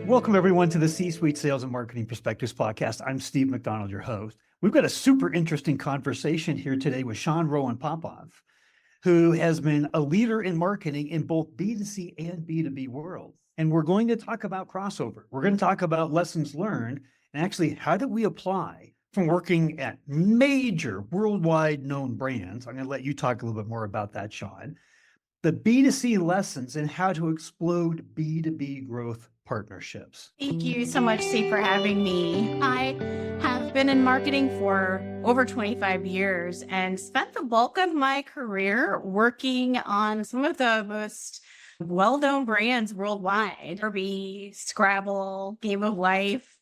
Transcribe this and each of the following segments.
Welcome, everyone, to the C-Suite Sales and Marketing Perspectives podcast. I'm Steve McDonald, your host. We've got a super interesting conversation here today with Shaun Rowan-Popoff, who has been a leader in marketing in both B2C and B2B world. And we're going to talk about crossover. We're going to talk about lessons learned and actually how do we apply from working at major worldwide known brands. I'm going to let you talk a little bit more about that, Shaun. The B2C lessons and how to explode B2B growth partnerships. Thank you so much, Steve, for having me. I have been in marketing for over 25 years and spent the bulk of my career working on some of the most well-known brands worldwide, Derby, Scrabble, Game of Life.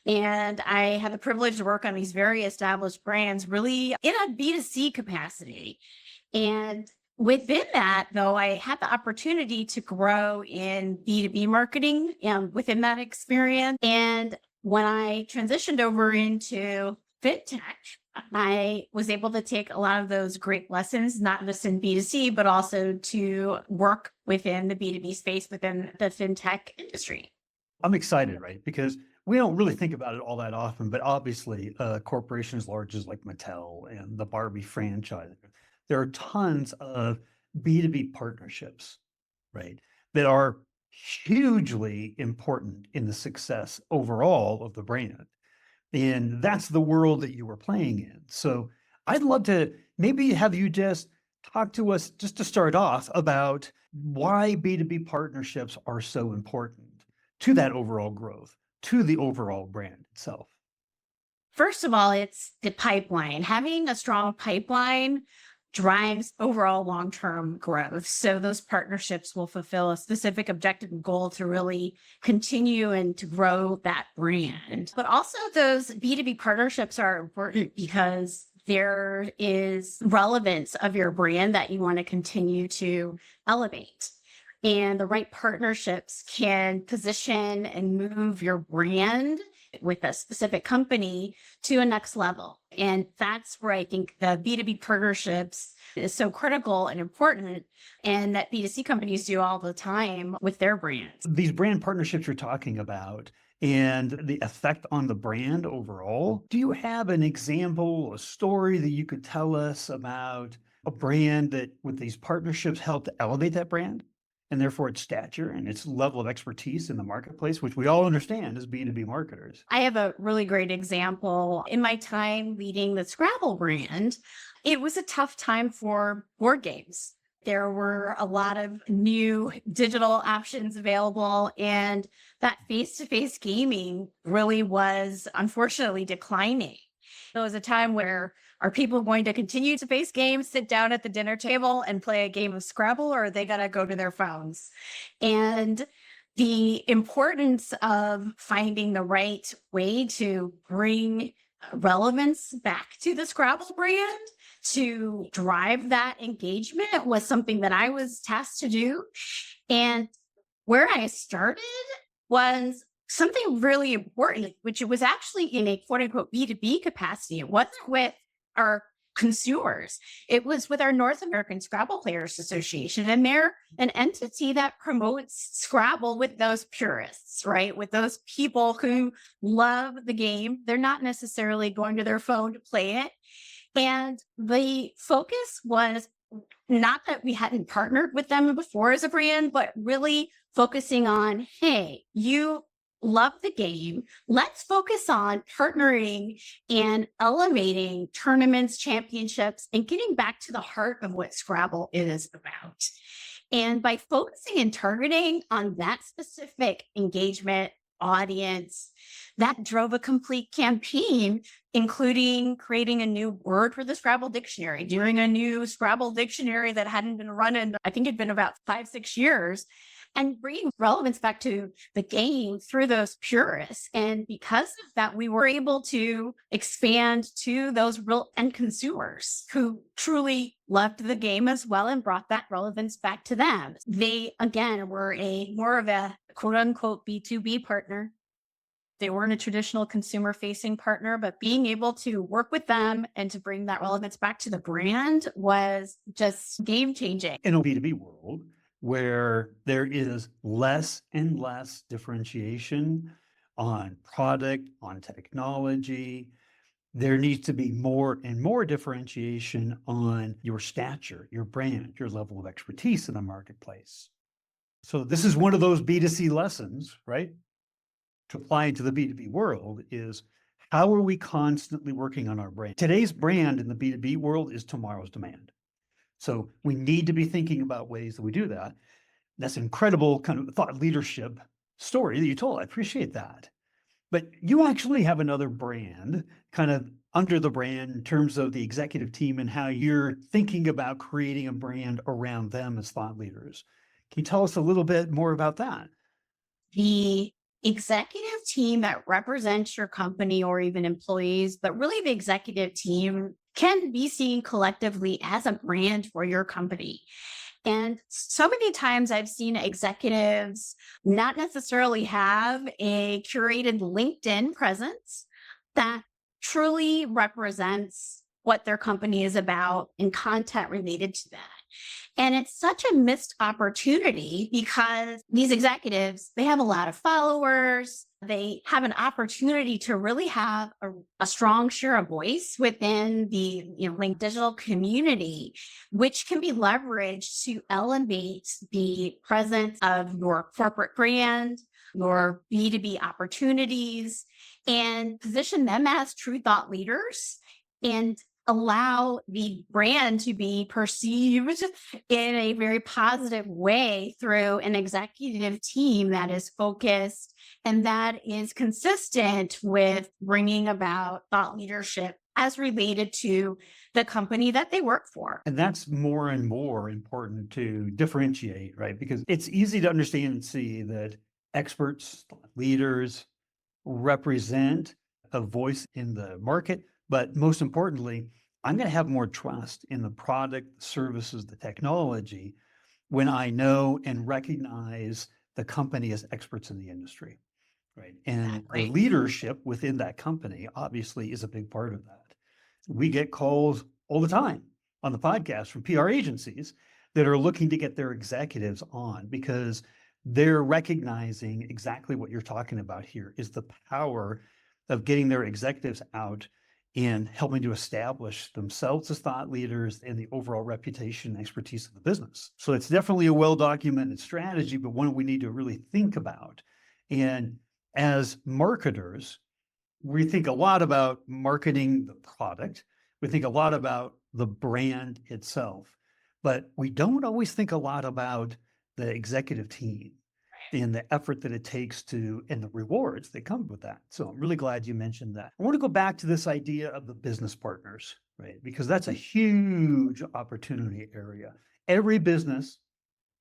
And I had the privilege to work on these very established brands really in a B2C capacity. And within that, though, I had the opportunity to grow in B2B marketing within that experience. And when I transitioned over into fintech, I was able to take a lot of those great lessons, not just in B2C, but also to work within the B2B space within the fintech industry. I'm excited, right? Because we don't really think about it all that often, but obviously corporations large as like Mattel and the Barbie franchise, there are tons of B2B partnerships, right, that are hugely important in the success overall of the brand. And that's the world that you were playing in. So I'd love to maybe have you just talk to us just to start off about why B2B partnerships are so important to that overall growth, to the overall brand itself. First of all, it's the pipeline. Having a strong pipeline drives overall long-term growth. So those partnerships will fulfill a specific objective and goal to really continue and to grow that brand. But also those B2B partnerships are important because there is relevance of your brand that you want to continue to elevate. And the right partnerships can position and move your brand with a specific company to a next level. And that's where I think the B2B partnerships is so critical and important, and that B2C companies do all the time with their brands. These brand partnerships you're talking about and the effect on the brand overall, do you have an example, a story that you could tell us about a brand that with these partnerships helped elevate that brand? And therefore its stature and its level of expertise in the marketplace, which we all understand as B2B marketers. I have a really great example. In my time leading the Scrabble brand, it was a tough time for board games. There were a lot of new digital options available, and that face-to-face gaming really was unfortunately declining. It was a time where are people going to continue to face games, sit down at the dinner table and play a game of Scrabble, or are they going to go to their phones? And the importance of finding the right way to bring relevance back to the Scrabble brand to drive that engagement was something that I was tasked to do. And where I started was something really important, which it was actually in a quote unquote B2B capacity. It wasn't with our consumers. It was with our North American Scrabble Players Association, and they're an entity that promotes Scrabble with those purists, right? With those people who love the game. They're not necessarily going to their phone to play it. And the focus was not that we hadn't partnered with them before as a brand, but really focusing on, hey, you love the game. Let's focus on partnering and elevating tournaments, championships, and getting back to the heart of what Scrabble is about. And by focusing and targeting on that specific engagement audience, that drove a complete campaign, including creating a new word for the Scrabble dictionary, doing a new Scrabble dictionary that hadn't been run in, I think it'd been about 5-6 years, and bringing relevance back to the game through those purists. And because of that, we were able to expand to those real end consumers who truly loved the game as well and brought that relevance back to them. They, again, were more of a quote unquote B2B partner. They weren't a traditional consumer facing partner, but being able to work with them and to bring that relevance back to the brand was just game changing. In a B2B world, where there is less and less differentiation on product, on technology. There needs to be more and more differentiation on your stature, your brand, your level of expertise in the marketplace. So this is one of those B2C lessons, right? To apply into the B2B world is how are we constantly working on our brand? Today's brand in the B2B world is tomorrow's demand. So we need to be thinking about ways that we do that. That's an incredible kind of thought leadership story that you told. I appreciate that. But you actually have another brand kind of under the brand in terms of the executive team and how you're thinking about creating a brand around them as thought leaders. Can you tell us a little bit more about that? The executive team that represents your company or even employees, but really the executive team can be seen collectively as a brand for your company. And so many times I've seen executives not necessarily have a curated LinkedIn presence that truly represents what their company is about and content related to that. And it's such a missed opportunity because these executives, they have a lot of followers. They have an opportunity to really have a strong share of voice within the LinkedIn digital community, which can be leveraged to elevate the presence of your corporate brand, your B2B opportunities, and position them as true thought leaders and allow the brand to be perceived in a very positive way through an executive team that is focused and that is consistent with bringing about thought leadership as related to the company that they work for. And that's more and more important to differentiate, right? Because it's easy to understand and see that experts, leaders represent a voice in the market. But most importantly, I'm going to have more trust in the product, the services, the technology when I know and recognize the company as experts in the industry, right? And the Exactly. leadership within that company obviously is a big part of that. We get calls all the time on the podcast from PR agencies that are looking to get their executives on because they're recognizing exactly what you're talking about here is the power of getting their executives out and helping to establish themselves as thought leaders and the overall reputation and expertise of the business. So it's definitely a well-documented strategy, but one we need to really think about. And as marketers, we think a lot about marketing the product. We think a lot about the brand itself, but we don't always think a lot about the executive team and the effort that it takes to, and the rewards that come with that. So I'm really glad you mentioned that. I want to go back to this idea of the business partners, right? Because that's a huge opportunity area. Every business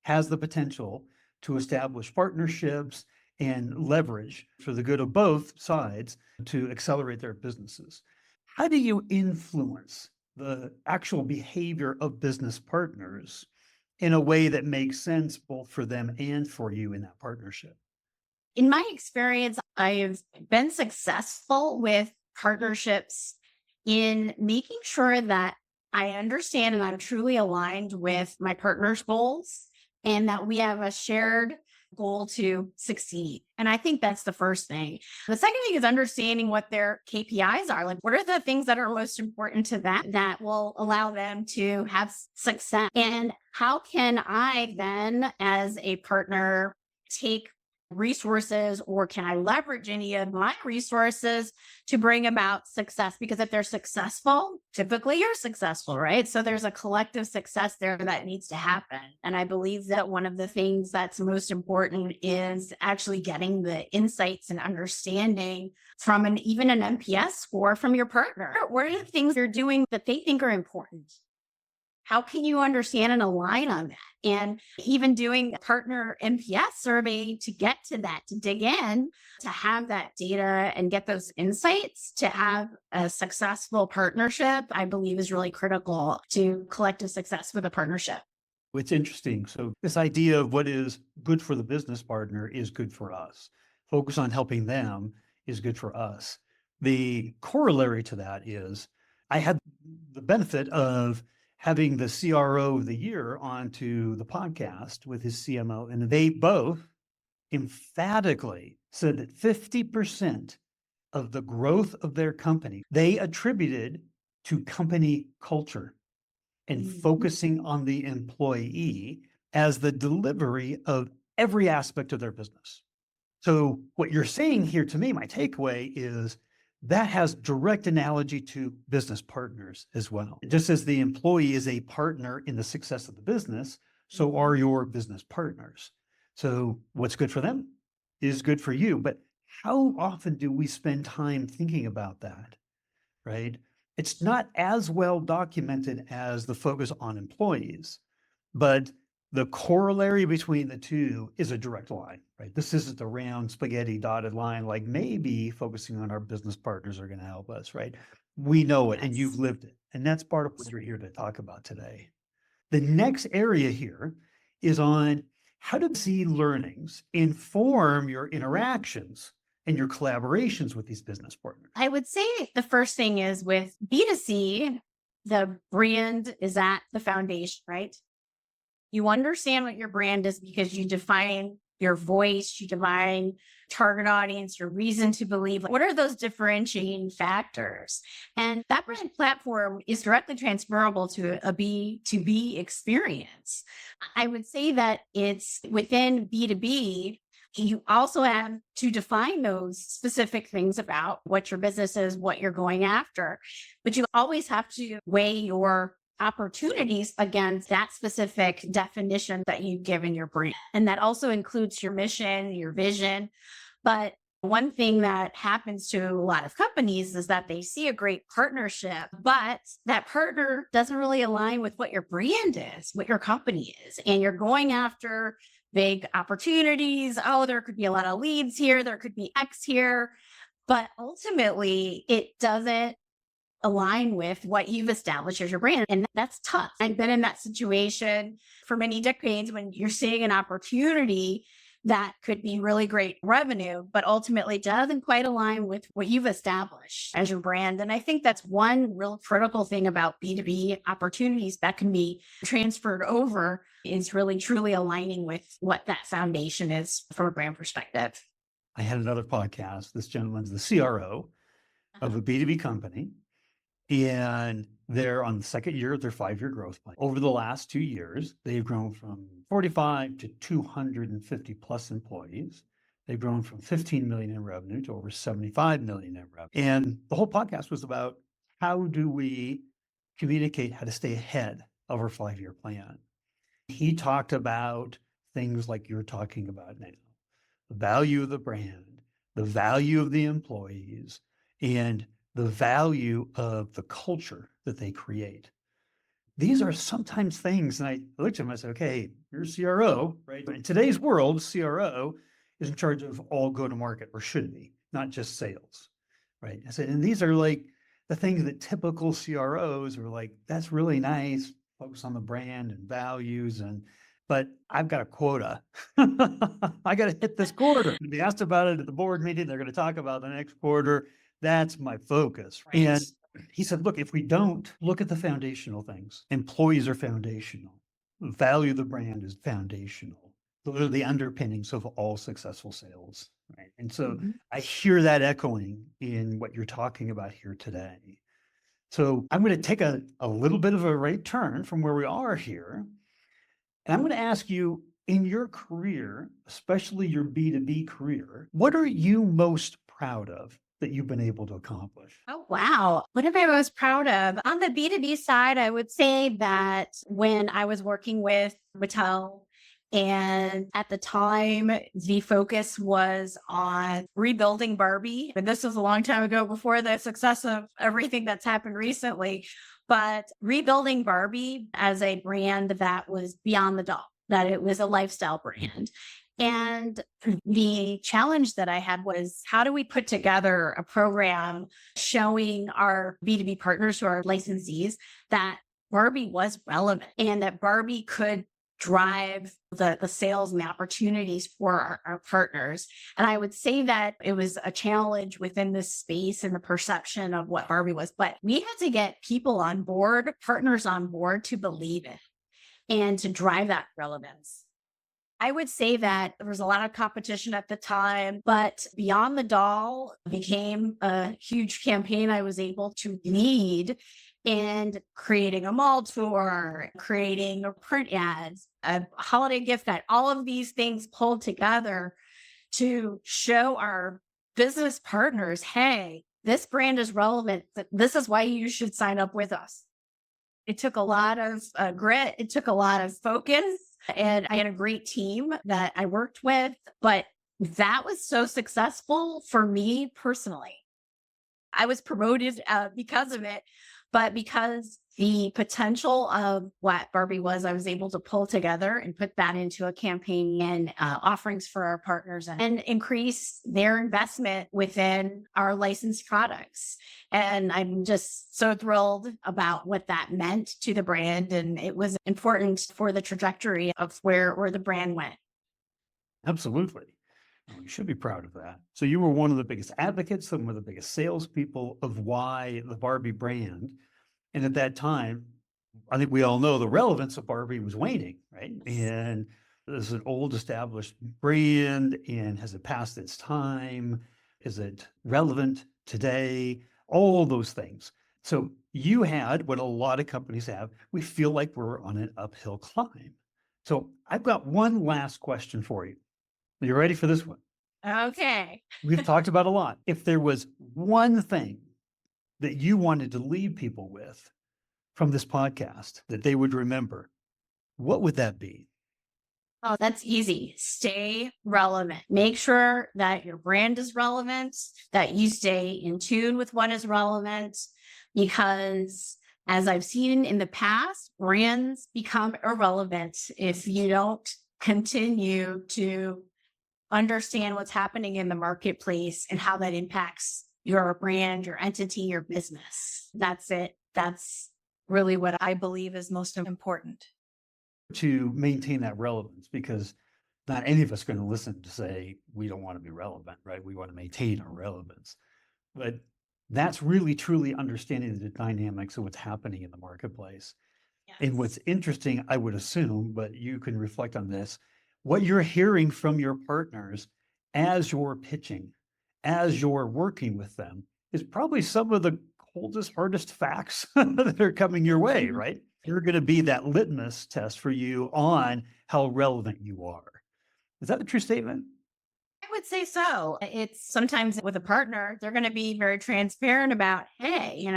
has the potential to establish partnerships and leverage for the good of both sides to accelerate their businesses. How do you influence the actual behavior of business partners in a way that makes sense both for them and for you in that partnership? In my experience, I've been successful with partnerships in making sure that I understand and I'm truly aligned with my partner's goals and that we have a shared goal to succeed. And I think that's the first thing. The second thing is understanding what their KPIs are. Like, what are the things that are most important to them that will allow them to have success? And how can I then, as a partner, take resources or can I leverage any of my resources to bring about success? Because if they're successful, typically you're successful, right? So there's a collective success there that needs to happen. And I believe that one of the things that's most important is actually getting the insights and understanding from even an NPS score from your partner. What are the things you're doing that they think are important? How can you understand and align on that? And even doing a partner NPS survey to get to that, to dig in, to have that data and get those insights to have a successful partnership, I believe is really critical to collective success with a partnership. It's interesting. So this idea of what is good for the business partner is good for us. Focus on helping them is good for us. The corollary to that is I had the benefit of having the CRO of the year onto the podcast with his CMO, and they both emphatically said that 50% of the growth of their company they attributed to company culture and Mhm. focusing on the employee as the delivery of every aspect of their business. So, what you're saying here to me, my takeaway is that has direct analogy to business partners as well. Just as the employee is a partner in the success of the business, so are Mhm. your business partners. So, what's good for them is good for you. But how often do we spend time thinking about that? Right? It's not as well documented as the focus on employees, but the corollary between the two is a direct line, right? This isn't a round spaghetti dotted line like maybe focusing on our business partners are going to help us, right? We know it and you've Yes. lived it. And that's part of what you're here to talk about today. The next area here is on how to see learnings inform your interactions and your collaborations with these business partners. I would say the first thing is with B2C, the brand is at the foundation, right? You understand what your brand is because you define your voice, you define target audience, your reason to believe. What are those differentiating factors? And that brand platform is directly transferable to a B2B experience. I would say that it's within B2B. You also have to define those specific things about what your business is, what you're going after. But you always have to weigh your opportunities against that specific definition that you've given your brand. And that also includes your mission, your vision. But one thing that happens to a lot of companies is that they see a great partnership, but that partner doesn't really align with what your brand is, what your company is. And you're going after big opportunities. Oh, there could be a lot of leads here, there could be X here. But ultimately, it doesn't align with what you've established as your brand. And that's tough. I've been in that situation for many decades when you're seeing an opportunity that could be really great revenue, but ultimately doesn't quite align with what you've established as your brand. And I think that's one real critical thing about B2B opportunities that can be transferred over is really truly aligning with what that foundation is from a brand perspective. I had another podcast. This gentleman's the CRO of Uh-huh. a B2B company, and they're on the second year of their 5-year growth plan. Over the last 2 years, they've grown from 45 to 250 plus employees. They've grown from 15 million in revenue to over 75 million in revenue. And the whole podcast was about how do we communicate how to stay ahead of our 5-year plan. He talked about things like you're talking about now, the value of the brand, the value of the employees, and the value of the culture that they create. These are sometimes things, and I looked at him, I said, okay, you're a CRO, right? But in today's world, CRO is in charge of all go-to-market, or should be, not just sales, right? I said, and these are like the things that typical CROs are like, that's really nice, focus on the brand and values, but I've got a quota. I got to hit this quarter. To be asked about it at the board meeting, they're going to talk about the next quarter. That's my focus. Right. And he said, look, if we don't look at the foundational things, employees are foundational, value of the brand is foundational. Those are the underpinnings of all successful sales. Right. And so Mhm. I hear that echoing in what you're talking about here today. So I'm going to take a little bit of a right turn from where we are here. And I'm going to ask you in your career, especially your B2B career, what are you most proud of that you've been able to accomplish? Oh, wow. What am I most proud of? On the B2B side, I would say that when I was working with Mattel, and at the time, the focus was on rebuilding Barbie. And this was a long time ago before the success of everything that's happened recently. But rebuilding Barbie as a brand that was beyond the doll, that it was a lifestyle brand. And the challenge that I had was how do we put together a program showing our B2B partners who are licensees that Barbie was relevant and that Barbie could drive the sales and the opportunities for our partners. And I would say that it was a challenge within this space and the perception of what Barbie was, but we had to get people on board, partners on board to believe it and to drive that relevance. I would say that there was a lot of competition at the time, but Beyond the Doll became a huge campaign I was able to lead and creating a mall tour, creating a print ads, a holiday gift guide, all of these things pulled together to show our business partners, hey, this brand is relevant. This is why you should sign up with us. It took a lot of grit. It took a lot of focus. And I had a great team that I worked with, but that was so successful for me personally. I was promoted because of it, but because the potential of what Barbie was, I was able to pull together and put that into a campaign and offerings for our partners and increase their investment within our licensed products. And I'm just so thrilled about what that meant to the brand. And it was important for the trajectory of where the brand went. Absolutely. Oh, you should be proud of that. So you were one of the biggest advocates, some of the biggest salespeople of why the Barbie brand. And at that time, I think we all know the relevance of Barbie was waning, right? And this is an old established brand, and has it passed its time? Is it relevant today? All those things. So you had what a lot of companies have. We feel like we're on an uphill climb. So I've got one last question for you. Are you ready for this one? Okay. We've talked about a lot. If there was one thing that you wanted to leave people with from this podcast that they would remember, what would that be? Oh, that's easy. Stay relevant. Make sure that your brand is relevant, that you stay in tune with what is relevant, because as I've seen in the past, brands become irrelevant if you don't continue to understand what's happening in the marketplace and how that impacts your brand, your entity, your business. That's it. That's really what I believe is most important. To maintain that relevance, because not any of us are going to listen to say we don't want to be relevant, right? We want to maintain our relevance. But that's really truly understanding the dynamics of what's happening in the marketplace. And Yes. what's interesting, I would assume, but you can reflect on this, what you're hearing from your partners as you're pitching, as you're working with them, is probably some of the coldest, hardest facts that are coming your way, Mhm. right? They're going to be that litmus test for you on how relevant you are. Is that a true statement? I would say so. It's sometimes with a partner, they're going to be very transparent about, hey,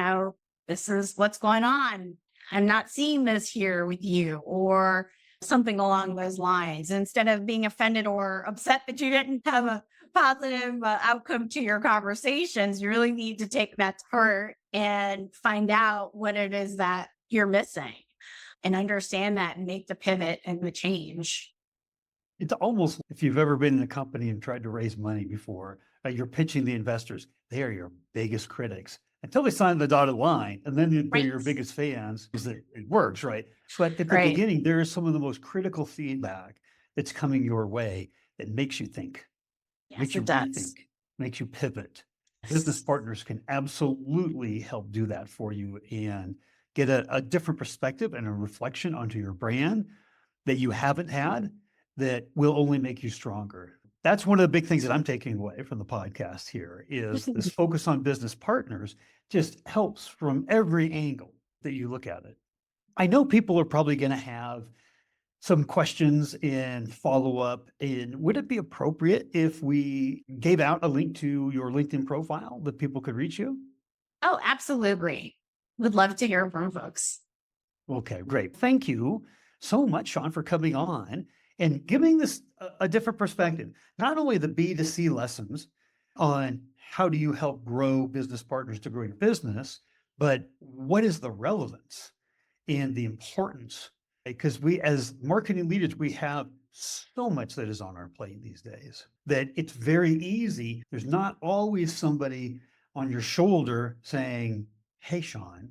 this is what's going on. I'm not seeing this here with you, or something along those lines. Instead of being offended or upset that you didn't have a positive outcome to your conversations, you really need to take that to heart and find out what it is that you're missing and understand that and make the pivot and the change. It's almost, if you've ever been in a company and tried to raise money before, you're pitching the investors. They are your biggest critics until they sign the dotted line, and then they're Right. your biggest fans because it works, right? But at the Right. beginning, there is some of the most critical feedback that's coming your way that makes you think, makes Yes, you it does. rethink, makes you pivot. Business partners can absolutely help do that for you and get a different perspective and a reflection onto your brand that you haven't had that will only make you stronger. That's one of the big things that I'm taking away from the podcast here is this focus on business partners just helps from every angle that you look at it. I know people are probably going to have some questions and follow up. And would it be appropriate if we gave out a link to your LinkedIn profile that people could reach you? Oh, absolutely. Would love to hear from folks. Okay, great. Thank you so much, Shaun, for coming on and giving this a different perspective. Not only the B2C lessons on how do you help grow business partners to grow your business, but what is the relevance and the importance? Because we, as marketing leaders, we have so much that is on our plate these days that it's very easy. There's not always somebody on your shoulder saying, "Hey, Shaun,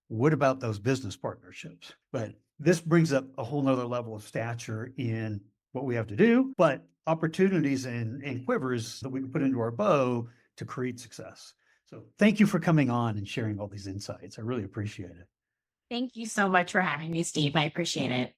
what about those business partnerships?" But this brings up a whole nother level of stature in what we have to do, but opportunities and quivers that we can put into our bow to create success. So thank you for coming on and sharing all these insights. I really appreciate it. Thank you so much for having me, Steve. I appreciate it.